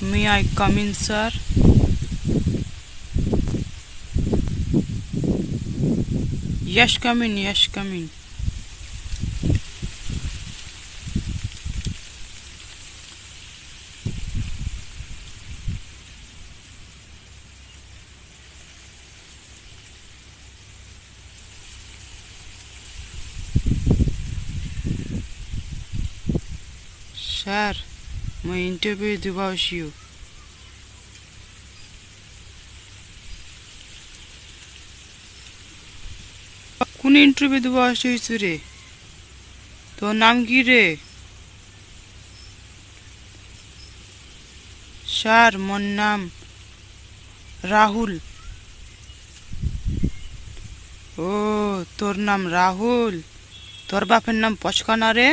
May I come in, sir? Yes, come in, yes, come in. Sir, my interview about you. কোন interview দেবো আসছিস রে? তোর নাম কি রে? স্যার, মোর নাম রাহুল। ও, তোর নাম রাহুল? তোর বাপের নাম পচকানা রে?